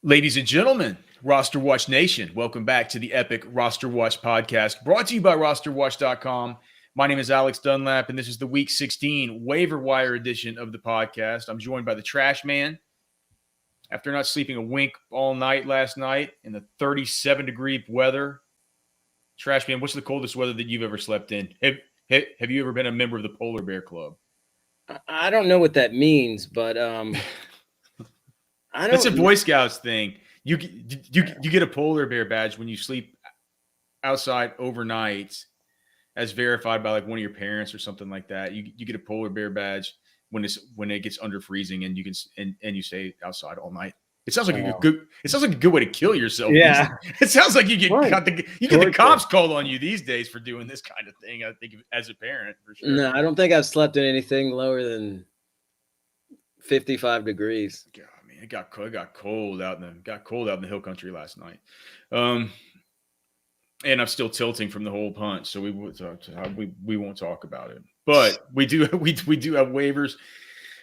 Ladies and gentlemen, RosterWatch Nation, welcome back to the epic RosterWatch Podcast, brought to you by RosterWatch.com. My name is Alex Dunlap, and this is the Week 16 Waiver Wire edition of the podcast. I'm joined by the Trashman. After not sleeping a wink all night last night in the 37-degree weather, Trashman, what's the coldest weather that you've ever slept in? Have you ever been a member of the Polar Bear Club? I don't know what that means, but That's a Boy Scouts thing. You get a polar bear badge when you sleep outside overnight, as verified by like one of your parents or something like that. You get a polar bear badge when it gets under freezing and you can and you stay outside all night. It sounds like a good way to kill yourself. Yeah, it sounds like you get Torture. the cops called on you these days for doing this kind of thing. I think as a parent, for sure. No, I don't think I've slept in anything lower than 55 degrees. God, man, it got cold out in the hill country last night. And I'm still tilting from the whole punch, so we won't talk about it. But we do have waivers.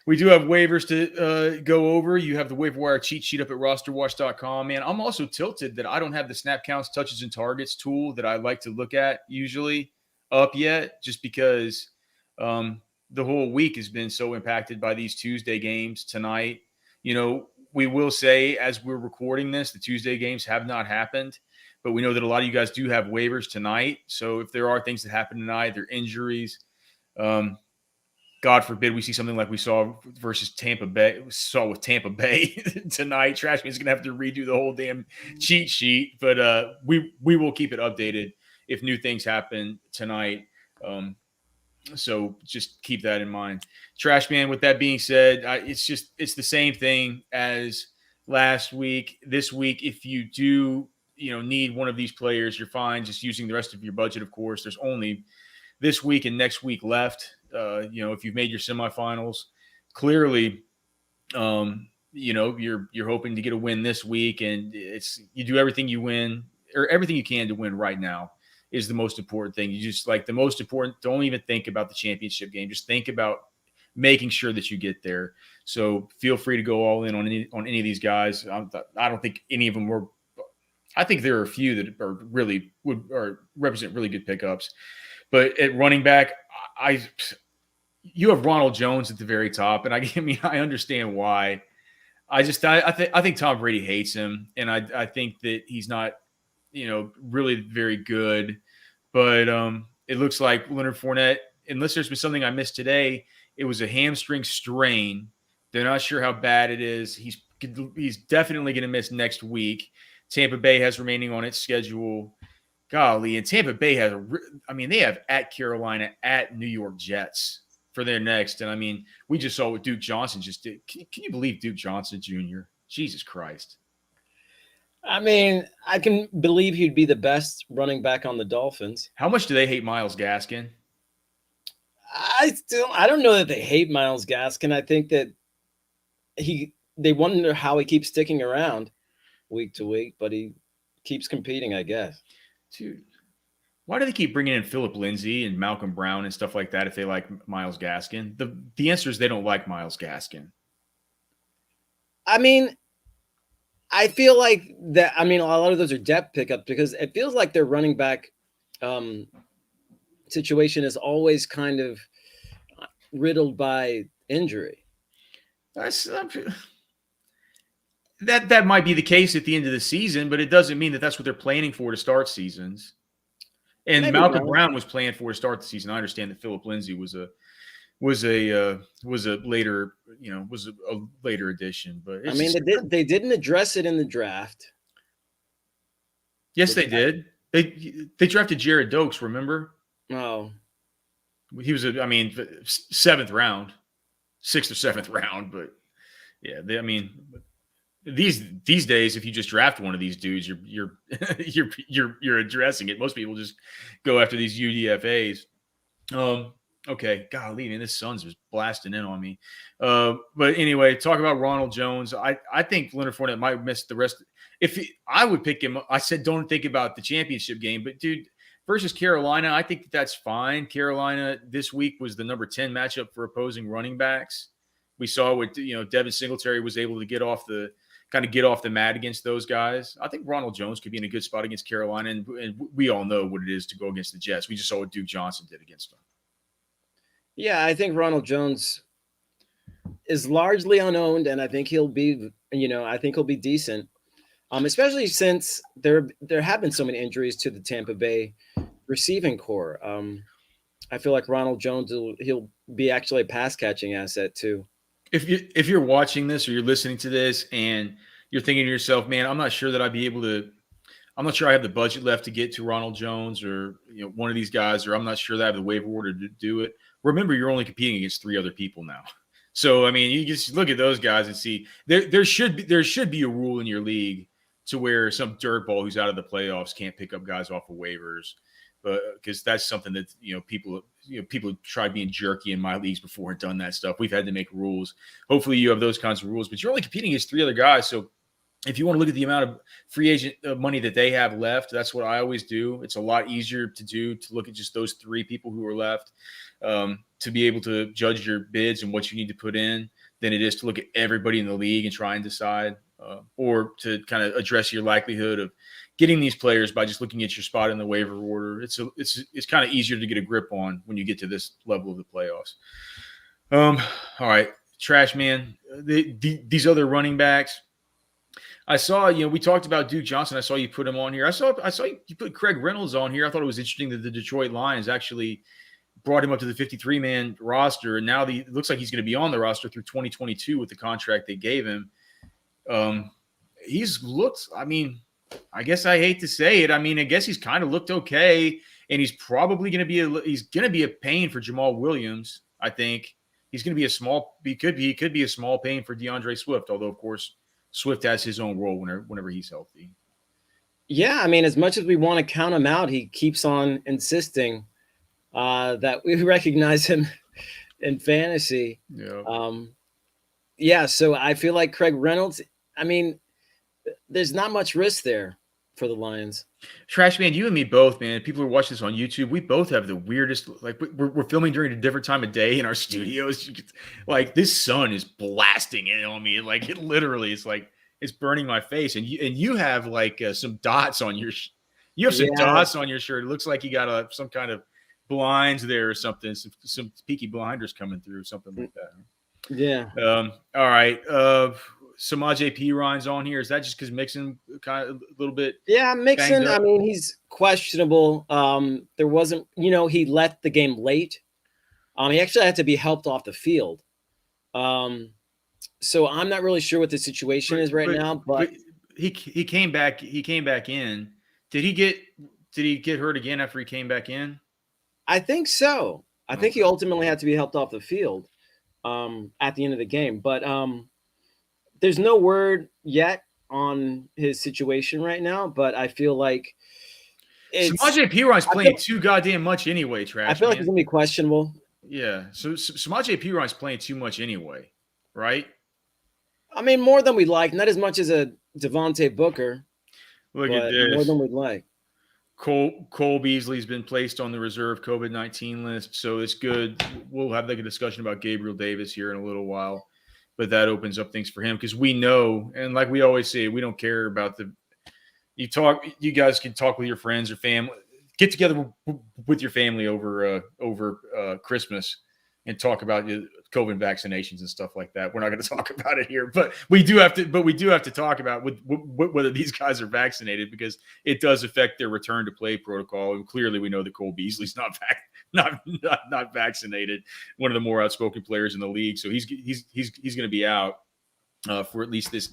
We do have waivers to go over. You have the waiver wire cheat sheet up at RosterWatch.com. Man, I'm also tilted that I don't have the snap counts, touches, and targets tool that I like to look at usually up yet, just because the whole week has been so impacted by these Tuesday games tonight. You know, we will say as we're recording this, the Tuesday games have not happened, but we know that a lot of you guys do have waivers tonight. So if there are things that happen tonight, there are injuries, God forbid we see something like we saw versus Tampa Bay. We saw with Tampa Bay tonight. Trashman is going to have to redo the whole damn cheat sheet, but we will keep it updated if new things happen tonight. So just keep that in mind. Trashman, with that being said, it's the same thing as last week. This week, if you do need one of these players, you're fine just using the rest of your budget, of course. There's only this week and next week left. If you've made your semifinals, clearly, you're hoping to get a win this week, and you do everything you can to win right now is the most important thing. You just don't even think about the championship game. Just think about making sure that you get there. So feel free to go all in on any of these guys. I don't think any of them were. I think there are a few that are really represent really good pickups. But at running back, you have Ronald Jones at the very top, and I understand why. I think Tom Brady hates him, and I think that he's not, really very good. But it looks like Leonard Fournette, unless there's been something I missed today, it was a hamstring strain. They're not sure how bad it is. He's definitely going to miss next week. Tampa Bay has remaining on its schedule. Golly, and Tampa Bay they have at Carolina, at New York Jets for their next. And we just saw what Duke Johnson just did. Can you believe Duke Johnson Jr.? Jesus Christ. I can believe he'd be the best running back on the Dolphins. How much do they hate Myles Gaskin? I don't know that they hate Myles Gaskin. I think that they wonder how he keeps sticking around week to week, but he keeps competing, I guess. Dude, why do they keep bringing in Philip Lindsay and Malcolm Brown and stuff like that if they like Myles Gaskin? The answer is they don't like Myles Gaskin. I feel like that. A lot of those are depth pickups because it feels like their running back situation is always kind of riddled by injury. That might be the case at the end of the season, but it doesn't mean that that's what they're planning for to start seasons. And maybe Malcolm Brown was planned for to start the season. I understand that Philip Lindsay was a later addition, but they didn't address it in the draft. Yes, they did. They drafted Jared Dokes. Remember? Oh, he was 6th or 7th round, but yeah, These days, if you just draft one of these dudes, you're addressing it. Most people just go after these UDFAs. Okay, golly, man, this sun's just blasting in on me. But anyway, talk about Ronald Jones. I think Leonard Fournette might miss the rest. I would pick him, I said don't think about the championship game, but dude, versus Carolina, I think that's fine. Carolina this week was the number 10 matchup for opposing running backs. We saw what Devin Singletary was able to get off the mat against those guys. I think Ronald Jones could be in a good spot against Carolina, and we all know what it is to go against the Jets. We just saw what Duke Johnson did against them. Yeah, I think Ronald Jones is largely unowned, and I think he'll be decent. Especially since there have been so many injuries to the Tampa Bay receiving core. I feel like Ronald Jones he'll be actually a pass catching asset too. If you're watching this or you're listening to this and you're thinking to yourself, man, I'm not sure that I'd be able to. I'm not sure I have the budget left to get to Ronald Jones or one of these guys, or I'm not sure that I have the waiver order to do it. Remember, you're only competing against 3 other people now. So I mean, you just look at those guys and see there should be a rule in your league to where some dirtball who's out of the playoffs can't pick up guys off of waivers, but because that's something that people tried being jerky in my leagues before and done that stuff. We've had to make rules. Hopefully, you have those kinds of rules, but you're only competing against 3 other guys. So if you want to look at the amount of free agent money that they have left, that's what I always do. It's a lot easier to look at just those 3 people who are left to be able to judge your bids and what you need to put in than it is to look at everybody in the league and try and decide. Or to kind of address your likelihood of getting these players by just looking at your spot in the waiver order. It's kind of easier to get a grip on when you get to this level of the playoffs. All right, Trashman, these other running backs. I saw, we talked about Duke Johnson. I saw you put him on here. I saw you put Craig Reynolds on here. I thought it was interesting that the Detroit Lions actually brought him up to the 53-man roster, and now it looks like he's going to be on the roster through 2022 with the contract they gave him. He's looked, I mean, I guess I hate to say it. I mean, I guess he's kind of looked okay, and he's probably going to be a pain for Jamal Williams. I think he's going to be he could be a small pain for DeAndre Swift, although of course Swift has his own role whenever he's healthy. Yeah, I mean, as much as we want to count him out, he keeps on insisting that we recognize him in fantasy. Yeah. So I feel like Craig Reynolds, I mean, there's not much risk there for the Lions. Trashman, you and me both, man. People who are watching this on YouTube, we both have the weirdest, like we're filming during a different time of day in our studios. Like this sun is blasting in on me. Like it literally is like, it's burning my face. And you have like some dots on your, dots on your shirt. It looks like you got some kind of blinds there or something. Some peaky blinders coming through, something like that. Yeah. All right. Samaje Perine on here. Is that just because Mixon kind of a little bit? Yeah, Mixon. I mean, he's questionable. There wasn't, he left the game late. He actually had to be helped off the field. So I'm not really sure what the situation is right now. But he came back. He came back in. Did he get hurt again after he came back in? I think so. I think he ultimately had to be helped off the field at the end of the game. But there's no word yet on his situation right now. But I feel like Samaje Perine's playing too goddamn much anyway, Trash. I feel like it's going to be questionable. Yeah. So Samaje Perine's playing too much anyway, right? I mean, more than we'd like. Not as much as a Devontae Booker. Look at this. More than we'd like. Cole Beasley's been placed on the reserve COVID-19 list, so it's good. We'll have like a discussion about Gabriel Davis here in a little while, but that opens up things for him because we know, and like we always say, we don't care about you guys can talk with your friends or family, get together with your family over Christmas and talk about COVID vaccinations and stuff like that. We're not going to talk about it here, but we do have to talk about whether these guys are vaccinated because it does affect their return to play protocol. And clearly we know that Cole Beasley's not vaccinated, one of the more outspoken players in the league. So he's going to be out for at least this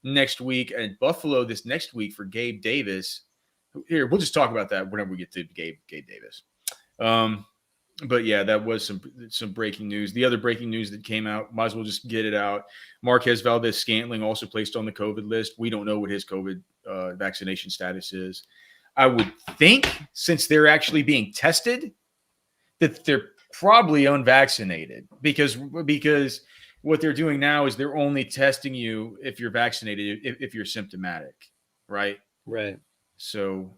next week, and Buffalo this next week for Gabe Davis. Here, we'll just talk about that whenever we get to Gabe Davis. But yeah, that was some breaking news. The other breaking news that came out, might as well just get it out. Marquez Valdez Scandling also placed on the COVID list. We don't know what his COVID vaccination status is. I would think since they're actually being tested that they're probably unvaccinated because what they're doing now is they're only testing you if you're vaccinated, if you're symptomatic, right? Right. So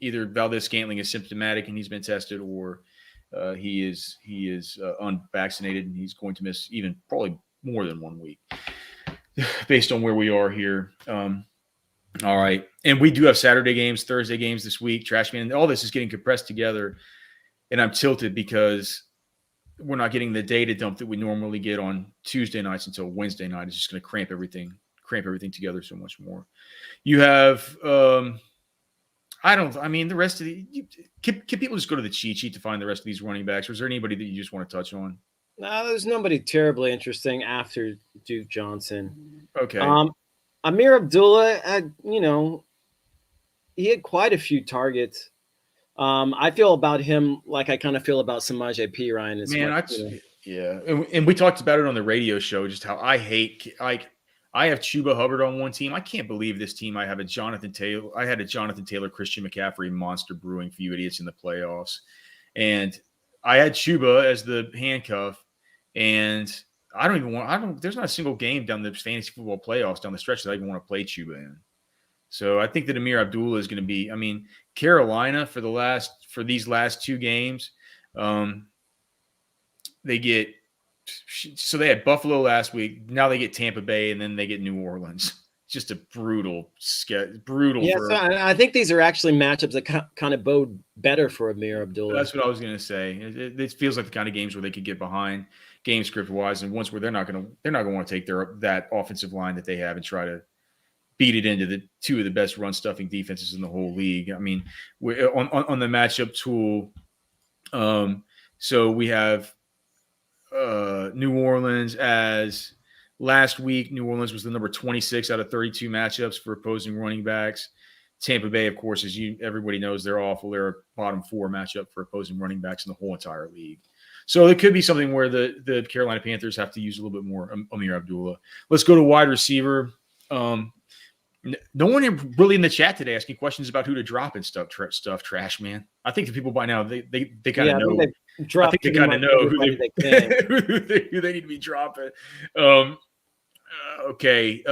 either Valdez Scantling is symptomatic and he's been tested, or he is unvaccinated and he's going to miss even probably more than 1 week based on where we are here. All right. And we do have Saturday games, Thursday games this week, Trashman. And all this is getting compressed together. And I'm tilted because we're not getting the data dump that we normally get on Tuesday nights until Wednesday night. It's just going to cramp everything together so much more. You have, the rest of can people just go to the cheat sheet to find the rest of these running backs? Or is there anybody that you just want to touch on? No, there's nobody terribly interesting after Duke Johnson. Okay. Amir Abdullah, he had quite a few targets. I feel about him like I kind of feel about Samaje Perine. Yeah. And we talked about it on the radio show, just how I hate, I have Chuba Hubbard on one team. I can't believe this team. I had a Jonathan Taylor, Christian McCaffrey monster brewing for you idiots in the playoffs. And I had Chuba as the handcuff. And there's not a single game down the fantasy football playoffs down the stretch that I even want to play Chuba in. So I think that Amir Abdullah is going to be, Carolina for these last 2 games, they had Buffalo last week. Now they get Tampa Bay and then they get New Orleans. Just a brutal. Yeah, I think these are actually matchups that kind of bode better for Amir Abdullah. That's what I was going to say. It feels like the kind of games where they could get behind game script wise, and ones where they're not going to want to take that offensive line that they have and try to beat it into the 2 of the best run stuffing defenses in the whole league. We're on the matchup tool. So we have New Orleans as last week. New Orleans was the number 26 out of 32 matchups for opposing running backs. Tampa Bay, of course, everybody knows, they're awful. They're a bottom 4 matchup for opposing running backs in the whole entire league. So it could be something where the Carolina Panthers have to use a little bit more Amir Abdullah. Let's go to wide receiver. No one really in the chat today asking questions about who to drop and stuff. Trash man. I think the people by now they kind of know. I think they kind of know who they need to be dropping. Okay.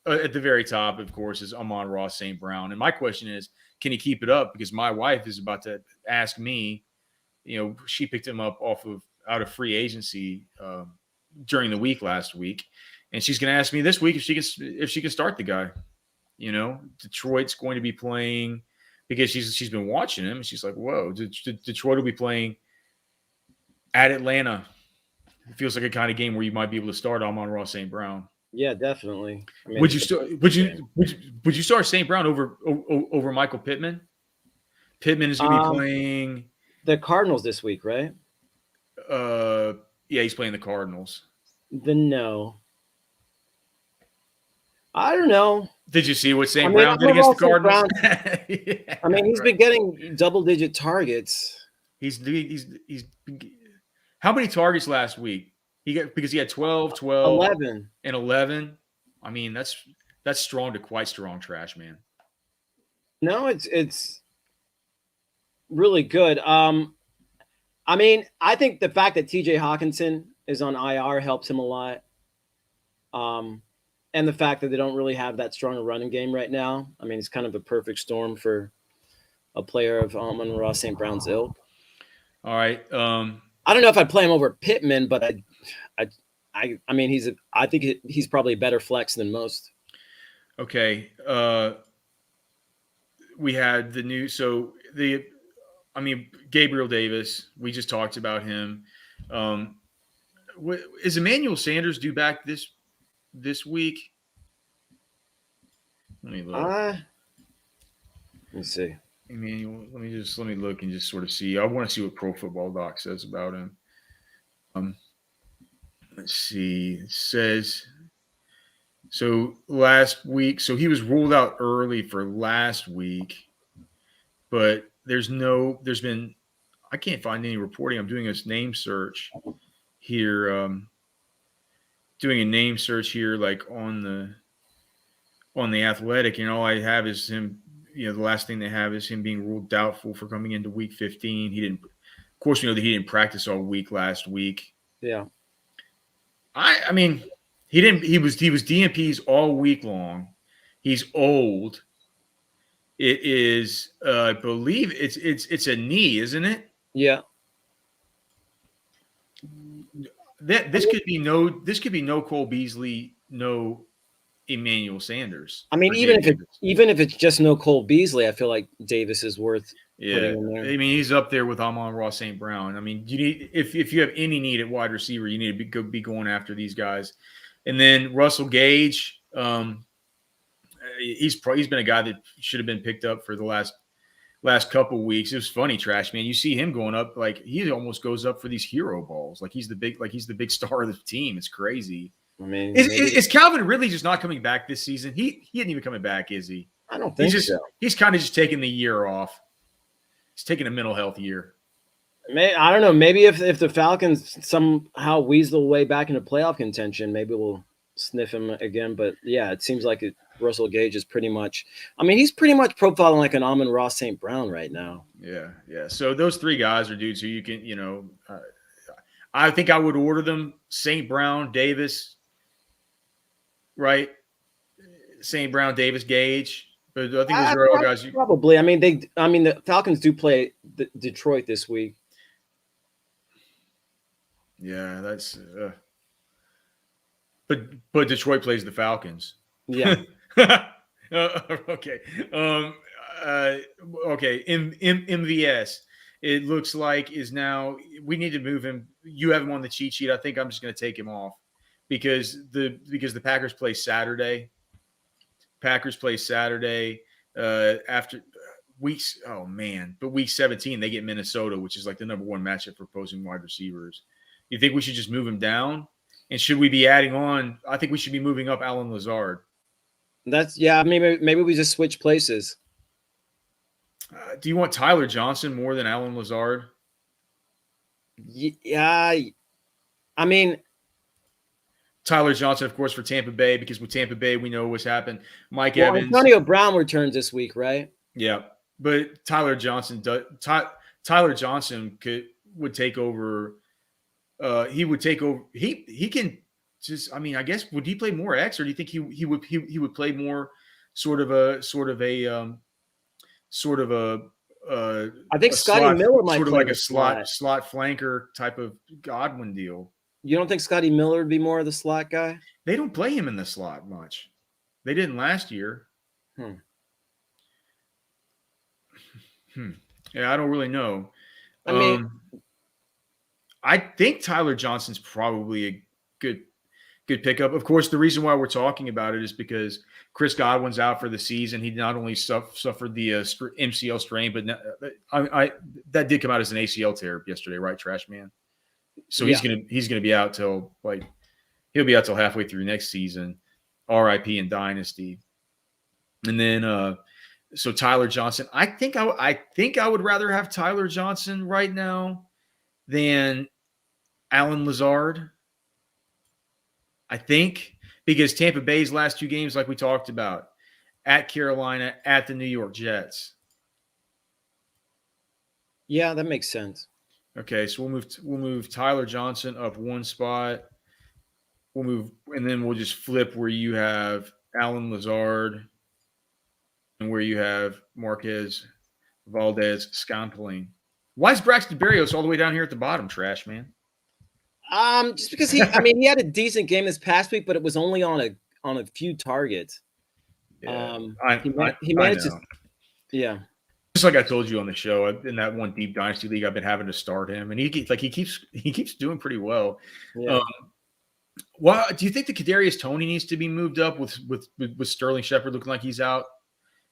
At the very top, of course, is Amon-Ra St. Brown, and my question is, can he keep it up? Because my wife is about to ask me. She picked him up out of free agency during the week last week, and she's going to ask me this week if she can start the guy. Detroit's going to be playing because she's been watching him. And she's like, whoa, Detroit will be playing at Atlanta. It feels like a kind of game where you might be able to start Amon-Ra St. Brown. Yeah, definitely. Would you start St. Brown over Michael Pittman? Pittman is going to be playing the Cardinals this week, right? Yeah, he's playing the Cardinals. No. I don't know. Did you see what St. Brown did against the Cardinals? Yeah, he's been getting double-digit targets. He's how many targets last week? Because he had 12, 11, and 11. That's strong to quite strong, Trash man. No, it's really good. I think the fact that TJ Hawkinson is on IR helps him a lot. And the fact that they don't really have that strong a running game right now. It's kind of a perfect storm for a player of Amon-Ra St. Brown's ilk. All right. I don't know if I'd play him over Pittman, but I think he's probably a better flex than most. Okay. We had Gabriel Davis. We just talked about him. Is Emmanuel Sanders due back this week? Let me look. Let me see. Emmanuel, let me look and just sort of see. I want to see what Pro Football Doc says about him. Let's see. It says so last week. So he was ruled out early for last week, but I can't find any reporting. I'm doing this name search here. Doing a name search here, like on the Athletic, and all I have is him. The last thing they have is him being ruled doubtful for coming into week 15. He didn't. Of course, we know that he didn't practice all week last week. Yeah. He didn't. He was DNPs all week long. He's old. It is. I believe it's a knee, isn't it? Yeah. This could be no Cole Beasley, no Emmanuel Sanders. I mean, even if it's just no Cole Beasley, I feel like Davis is worth putting in there. I mean, he's up there with Amon-Ra St. Brown. I mean, you need if you have any need at wide receiver, you need to be going after these guys. And then Russell Gage, he's been a guy that should have been picked up for the last couple of weeks. It was funny, Trash Man. You see him going up like he almost goes up for these hero balls, like he's the big star of the team. It's crazy. I mean, is Calvin Ridley just not coming back this season? He isn't even coming back, is he? I don't think so. He's kind of just taking the year off. He's taking a mental health year. I don't know. Maybe if the Falcons somehow weasel way back into playoff contention, maybe we'll sniff him again. But yeah, it seems like Russell Gage is pretty much. I mean, he's pretty much profiling like an Amon-Ra St. Brown right now. Yeah. So those three guys are dudes who you can, I think I would order them: St. Brown, Davis. Right, St. Brown, Davis, Gage, but I think those are all guys. Probably. I mean, the Falcons do play Detroit this week. Yeah, that's. But Detroit plays the Falcons. Yeah. Okay. Okay. MVS. It looks like is now. We need to move him. You have him on the cheat sheet. I think I'm just going to take him off. Because the Packers play Saturday. After weeks. Oh man! But week 17 they get Minnesota, which is like the number one matchup for opposing wide receivers. You think we should just move him down? And should we be adding on? I think we should be moving up Allen Lazard. Maybe we just switch places. Do you want Tyler Johnson more than Allen Lazard? Yeah, I mean. Tyler Johnson, of course, for Tampa Bay, because with Tampa Bay, we know what's happened. Evans. Antonio Brown returns this week, right? Yeah. But Tyler Johnson would take over. He would take over. He can just, I mean, I guess, would he play more X, or do you think he would play more sort of a I think Scotty Miller might sort of play like a slot flanker type of Godwin deal. You don't think Scotty Miller would be more of the slot guy? They don't play him in the slot much. They didn't last year. Yeah, I don't really know. I mean, I think Tyler Johnson's probably a good pickup. Of course, the reason why we're talking about it is because Chris Godwin's out for the season. He not only suffered the MCL strain, but that did come out as an ACL tear yesterday, right, Trash Man? So he's gonna be out till he'll be out till halfway through next season, RIP in Dynasty, and then so Tyler Johnson. I think I would rather have Tyler Johnson right now than Allen Lazard. I think because Tampa Bay's last two games, like we talked about, at Carolina, at the New York Jets. Yeah, that makes sense. Okay, so we'll move Tyler Johnson up one spot. And then we'll just flip where you have Allen Lazard and where you have Marquez, Valdez, Scandling. Why is Braxton Berrios all the way down here at the bottom, Trash Man? Just because he had a decent game this past week, but it was only on a few targets. Yeah, he managed to. Yeah. Just like I told you on the show, in that one deep dynasty league, I've been having to start him, and he keeps doing pretty well. Yeah. Do you think the Kadarius Toney needs to be moved up with Sterling Shepard looking like he's out?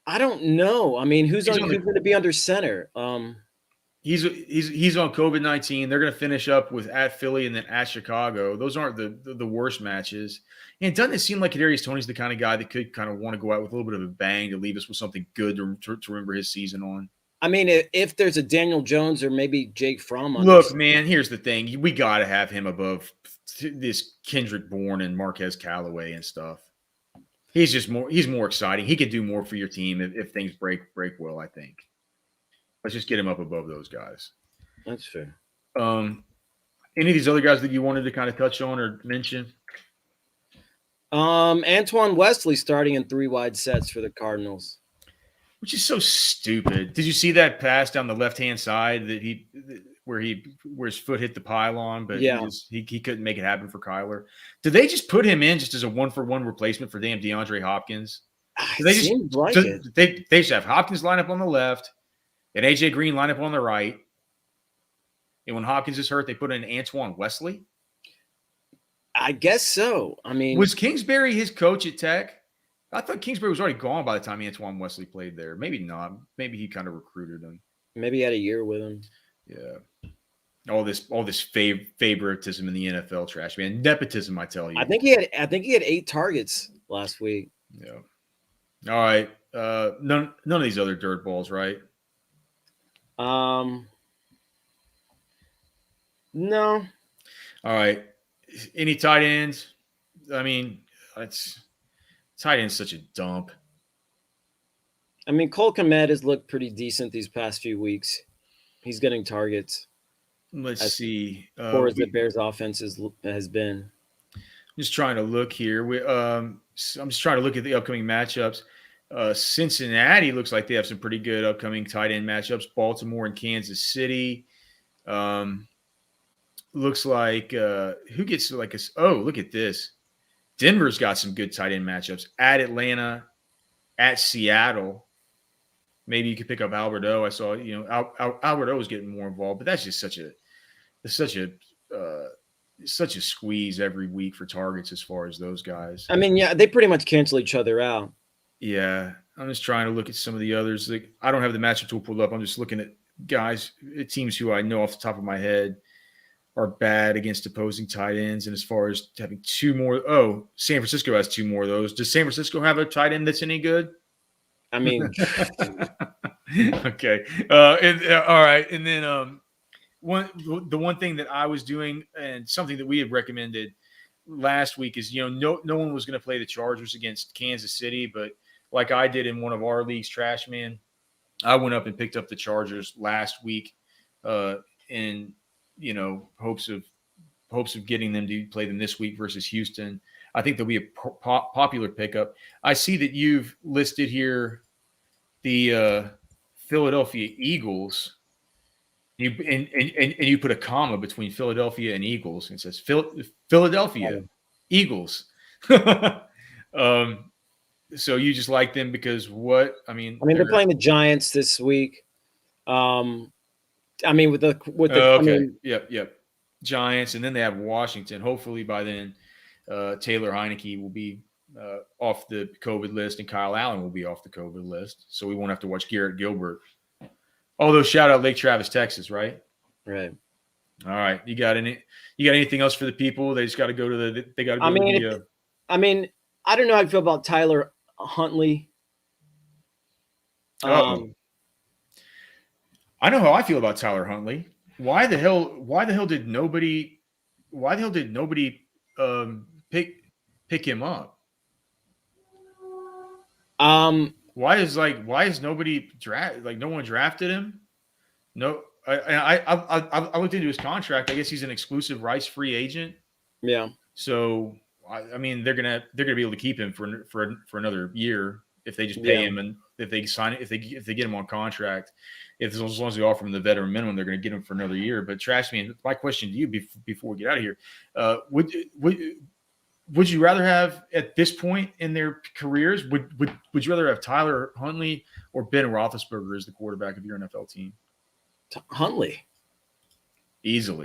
I don't know. I mean, who's going to be under center? He's on COVID-19. They're going to finish up with at Philly and then at Chicago. Those aren't the worst matches. And doesn't it seem like Kadarius Toney's the kind of guy that could kind of want to go out with a little bit of a bang to leave us with something good to remember his season on? I mean, if there's a Daniel Jones or maybe Jake Fromm on Look, man, here's the thing. We got to have him above this Kendrick Bourne and Marquez Callaway and stuff. He's more exciting. He could do more for your team if things break well, I think. Let's just get him up above those guys. That's fair. Any of these other guys that you wanted to kind of touch on or mention? Antoine Wesley starting in 3 wide sets for the Cardinals. Which is so stupid. Did you see that pass down the left-hand side that where his foot hit the pylon, but Yeah. he couldn't make it happen for Kyler. Did they just put him in just as a 1-for-1 replacement for damn DeAndre Hopkins? It seems like it. They just have Hopkins line up on the left and AJ Green line up on the right. And when Hopkins is hurt, they put in Antoine Wesley. I guess so. I mean, was Kingsbury his coach at Tech? I thought Kingsbury was already gone by the time Antoine Wesley played there. Maybe not. Maybe he kind of recruited him. Maybe he had a year with him. Yeah. All this favoritism in the NFL, trash man. Nepotism, I tell you. I think he had 8 targets last week. Yeah. All right. None of these other dirt balls, right? No. All right. Any tight ends? I mean, tight end's such a dump. I mean, Cole Kmet has looked pretty decent these past few weeks. He's getting targets. Let's see. Poor as the Bears' offense has been. I'm just trying to look here. I'm just trying to look at the upcoming matchups. Cincinnati looks like they have some pretty good upcoming tight end matchups. Baltimore and Kansas City. Looks like who gets like a – oh, look at this. Denver's got some good tight end matchups. At Atlanta, at Seattle. Maybe you could pick up Albert O. I saw, Albert O was getting more involved, but that's just such a squeeze every week for targets as far as those guys. I mean, yeah, they pretty much cancel each other out. Yeah, I'm just trying to look at some of the others. Like, I don't have the matchup tool pulled up. I'm just looking at guys, teams who I know off the top of my head are bad against opposing tight ends. And as far as having 2 more, San Francisco has 2 more of those. Does San Francisco have a tight end that's any good? I mean, okay. All right. And then the one thing that I was doing and something that we had recommended last week is, no one was going to play the Chargers against Kansas City, but like I did in one of our leagues, Trash Man, I went up and picked up the Chargers last week in, hopes of getting them to play them this week versus Houston. I think there'll be a popular pickup. I see that you've listed here the Philadelphia Eagles. You put a comma between Philadelphia and Eagles, and it says Philadelphia Eagles. So you just like them because what? I mean, they're playing the Giants this week. With the okay, yep. Giants, and then they have Washington. Hopefully by then, Taylor Heineke will be off the COVID list, and Kyle Allen will be off the COVID list, so we won't have to watch Garrett Gilbert. Although, shout out Lake Travis, Texas, right? Right. All right. You got anything else for the people? They just got to go to the. They got to go to the. I don't know how I feel about Tyler Huntley. I know how I feel about Tyler Huntley. Why the hell did nobody pick him up? Why is nobody no one drafted him? No, I looked into his contract. I guess he's an exclusive rights free agent. Yeah. So they're gonna be able to keep him for another year if they just pay him, and if they sign it, if they get him on contract, as long as they offer him the veteran minimum, they're going to get him for another year. But Trash Man, my question to you before we get out of here, would you rather have at this point in their careers, would you rather have Tyler Huntley or Ben Roethlisberger as the quarterback of your NFL team? Huntley. Easily.